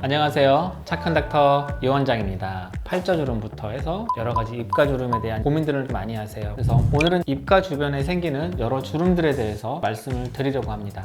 안녕하세요. 착한 닥터 이원장입니다. 팔자주름부터 해서 여러 가지 입가주름에 대한 고민들을 많이 하세요. 그래서 오늘은 입가 주변에 생기는 여러 주름들에 대해서 말씀을 드리려고 합니다.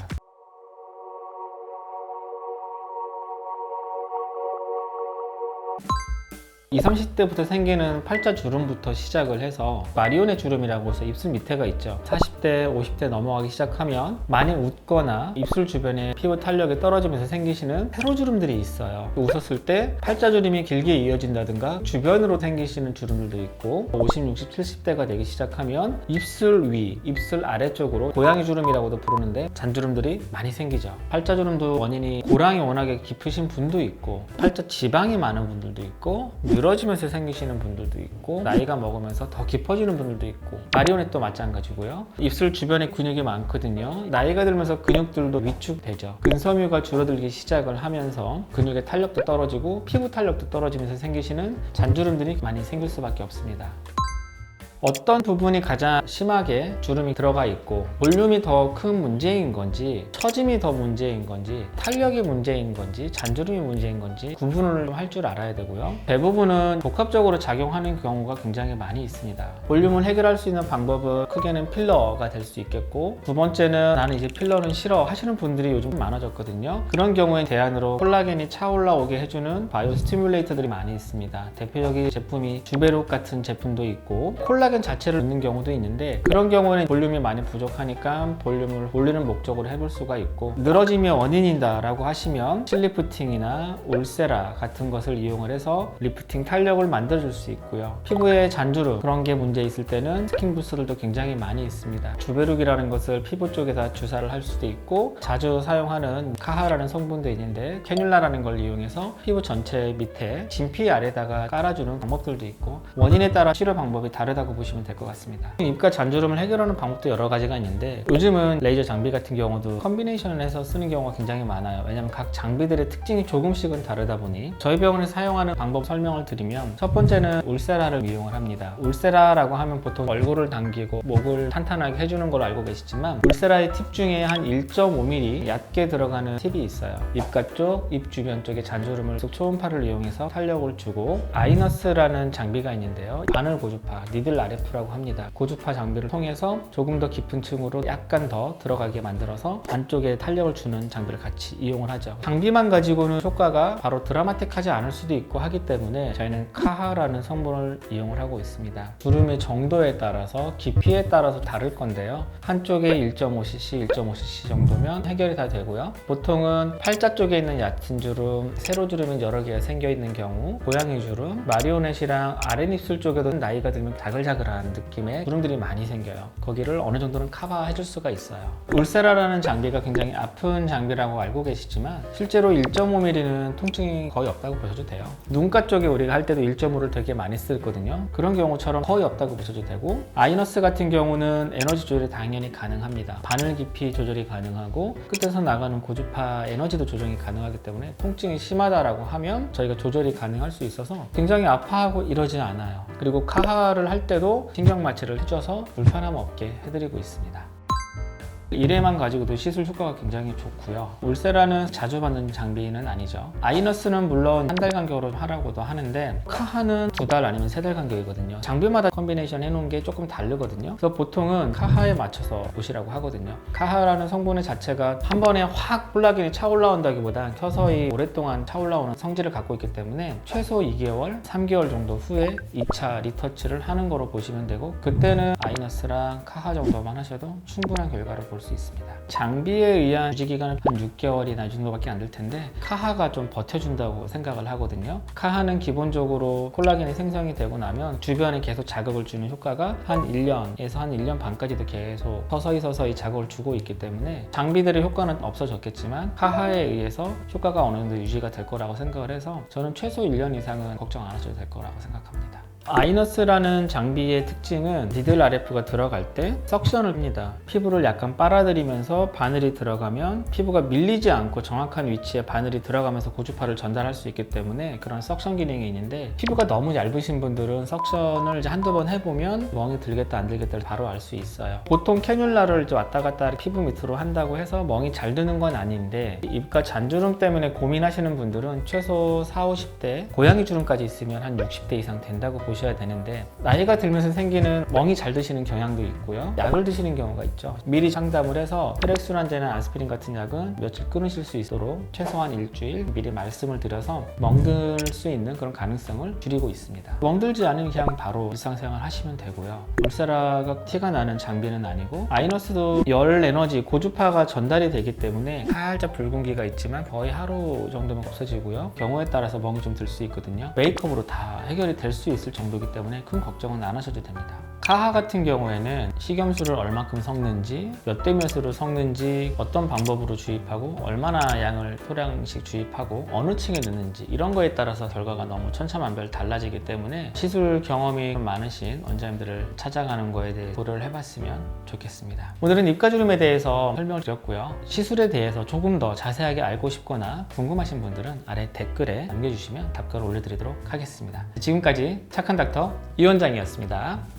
20, 30대부터 생기는 팔자주름부터 시작을 해서 마리오네 주름이라고 해서 입술 밑에가 있죠. 40대, 50대 넘어가기 시작하면 많이 웃거나 입술 주변에 피부 탄력이 떨어지면서 생기시는 세로주름들이 있어요. 웃었을 때 팔자주름이 길게 이어진다든가 주변으로 생기시는 주름들도 있고 50, 60, 70대가 되기 시작하면 입술 위, 입술 아래쪽으로 고양이 주름이라고도 부르는데 잔주름들이 많이 생기죠. 팔자주름도 원인이 고랑이 워낙에 깊으신 분도 있고 팔자 지방이 많은 분들도 있고 늘어지면서 생기시는 분들도 있고 나이가 먹으면서 더 깊어지는 분들도 있고 마리오넷도 마찬가지고요. 입술 주변에 근육이 많거든요. 나이가 들면서 근육들도 위축되죠. 근섬유가 줄어들기 시작을 하면서 근육의 탄력도 떨어지고 피부 탄력도 떨어지면서 생기시는 잔주름들이 많이 생길 수밖에 없습니다. 어떤 부분이 가장 심하게 주름이 들어가 있고 볼륨이 더 큰 문제인 건지 처짐이 더 문제인 건지 탄력이 문제인 건지 잔주름이 문제인 건지 구분을 할 줄 알아야 되고요. 대부분은 복합적으로 작용하는 경우가 굉장히 많이 있습니다. 볼륨을 해결할 수 있는 방법은 크게는 필러가 될 수 있겠고 두 번째는 나는 이제 필러는 싫어 하시는 분들이 요즘 많아졌거든요. 그런 경우에 대안으로 콜라겐이 차올라오게 해주는 바이오 스티뮬레이터들이 많이 있습니다. 대표적인 제품이 주베룩 같은 제품도 있고 콜라겐 자체를 넣는 경우도 있는데 그런 경우에는 볼륨이 많이 부족하니까 볼륨을 올리는 목적으로 해볼 수가 있고 늘어짐이 원인이다 라고 하시면 실리프팅이나 울세라 같은 것을 이용을 해서 리프팅 탄력을 만들어 줄 수 있고요. 피부에 잔주름 그런 게 문제 있을 때는 스킨 부스들도 굉장히 많이 있습니다. 주베룩이라는 것을 피부 쪽에다 주사를 할 수도 있고 자주 사용하는 카하라는 성분도 있는데 캐뉼라라는 걸 이용해서 피부 전체 밑에 진피 아래다가 깔아주는 방법들도 있고 원인에 따라 치료 방법이 다르다고 보시면 될 것 같습니다. 입가 잔주름을 해결하는 방법도 여러 가지가 있는데 요즘은 레이저 장비 같은 경우도 컨비네이션을 해서 쓰는 경우가 굉장히 많아요. 왜냐하면 각 장비들의 특징이 조금씩은 다르다 보니 저희 병원에서 사용하는 방법 설명을 드리면 첫 번째는 울세라를 이용을 합니다. 울세라라고 하면 보통 얼굴을 당기고 목을 탄탄하게 해주는 걸 알고 계시지만 울세라의 팁 중에 한 1.5mm 얕게 들어가는 팁이 있어요. 입가 쪽, 입 주변 쪽에 잔주름을 초음파를 이용해서 탄력을 주고 아이너스라는 장비가 있는데요. 바늘 고주파, 니들 RF라고 합니다. 고주파 장비를 통해서 조금 더 깊은 층으로 약간 더 들어가게 만들어서 안쪽에 탄력을 주는 장비를 같이 이용을 하죠. 장비만 가지고는 효과가 바로 드라마틱하지 않을 수도 있고 하기 때문에 저희는 카하라는 성분을 이용을 하고 있습니다. 주름의 정도에 따라서 깊이에 따라서 다를 건데요. 한쪽에 1.5cc, 1.5cc 정도면 해결이 다 되고요. 보통은 팔자 쪽에 있는 얕은 주름, 세로주름이 여러 개가 생겨 있는 경우 고양이 주름, 마리오넷이랑 아랫입술 쪽에도 나이가 들면 자글자글한 느낌의 주름들이 많이 생겨요. 거기를 어느 정도는 커버해줄 수가 있어요. 울세라라는 장비가 굉장히 아픈 장비라고 알고 계시지만 실제로 1.5mm는 통증이 거의 없다고 보셔도 돼요. 눈가 쪽에 우리가 할 때도 1.5를 되게 많이 쓰거든요. 그런 경우처럼 거의 없다고 보셔도 되고 아이너스 같은 경우는 에너지 조절이 당연히 가능합니다. 바늘 깊이 조절이 가능하고 끝에서 나가는 고주파 에너지도 조정이 가능하기 때문에 통증이 심하다라고 하면 저희가 조절이 가능할 수 있어서 굉장히 아파하고 이러지 않아요. 그리고 카하를 할 때도 신경 마취를 해줘서 불편함 없게 해드리고 있습니다. 이래만 가지고도 시술 효과가 굉장히 좋고요. 울세라는 자주 받는 장비는 아니죠. 아이너스는 물론 한 달 간격으로 하라고도 하는데 카하는 2달 아니면 3달 간격이거든요. 장비마다 컨비네이션 해놓은 게 조금 다르거든요. 그래서 보통은 카하에 맞춰서 보시라고 하거든요. 카하라는 성분 자체가 한 번에 확 콜라겐이 차올라온다기보다 서서히 오랫동안 차올라오는 성질을 갖고 있기 때문에 최소 2개월, 3개월 정도 후에 2차 리터치를 하는 거로 보시면 되고 그때는 아이너스랑 카하 정도만 하셔도 충분한 결과를 볼 수 있습니다. 장비에 의한 유지기간은 한 6개월이나 이 정도밖에 안 될 텐데 카하가 좀 버텨준다고 생각을 하거든요. 카하는 기본적으로 콜라겐이 생성이 되고 나면 주변에 계속 자극을 주는 효과가 한 1년에서 한 1년 반까지도 계속 서서히 자극을 주고 있기 때문에 장비들의 효과는 없어졌겠지만 카하에 의해서 효과가 어느 정도 유지가 될 거라고 생각을 해서 저는 최소 1년 이상은 걱정 안 하셔도 될 거라고 생각합니다. 아이너스라는 장비의 특징은 니들 RF가 들어갈 때 석션을 합니다. 피부를 약간 빨아들이면서 바늘이 들어가면 피부가 밀리지 않고 정확한 위치에 바늘이 들어가면서 고주파를 전달할 수 있기 때문에 그런 석션 기능이 있는데, 피부가 너무 얇으신 분들은 석션을 이제 한두 번 해보면 멍이 들겠다 안 들겠다를 바로 알 수 있어요. 보통 캐뉼라를 이제 왔다 갔다 피부 밑으로 한다고 해서 멍이 잘 드는 건 아닌데, 입가 잔주름 때문에 고민하시는 분들은 최소 40, 50대, 고양이 주름까지 있으면 한 60대 이상 된다고 보셔야 되는데, 나이가 들면서 생기는 멍이 잘 드시는 경향도 있고요, 약을 드시는 경우가 있죠. 미리 상담을 해서 혈액순환제나 아스피린 같은 약은 며칠 끊으실 수 있도록 최소한 일주일 미리 말씀을 드려서 멍들 수 있는 그런 가능성을 줄이고 있습니다. 멍들지 않으면 그냥 바로 일상생활 하시면 되고요. 울세라가 티가 나는 장비는 아니고, 아이너스도 열 에너지, 고주파가 전달이 되기 때문에 살짝 붉은기가 있지만 거의 하루 정도면 없어지고요. 경우에 따라서 멍이 좀 들 수 있거든요. 메이크업으로 다 해결이 될 수 있을 정도이기 때문에 큰 걱정은 안 하셔도 됩니다. 카하 같은 경우에는 식염수를 얼만큼 섞는지, 몇 대 몇으로 섞는지, 어떤 방법으로 주입하고, 얼마나 양을 소량씩 주입하고, 어느 층에 넣는지, 이런 거에 따라서 결과가 너무 천차만별 달라지기 때문에 시술 경험이 많으신 원장님들을 찾아가는 거에 대해 고려를 해봤으면 좋겠습니다. 오늘은 입가주름에 대해서 설명을 드렸고요. 시술에 대해서 조금 더 자세하게 알고 싶거나 궁금하신 분들은 아래 댓글에 남겨주시면 답글을 올려드리도록 하겠습니다. 지금까지 착한 닥터 이 원장이었습니다.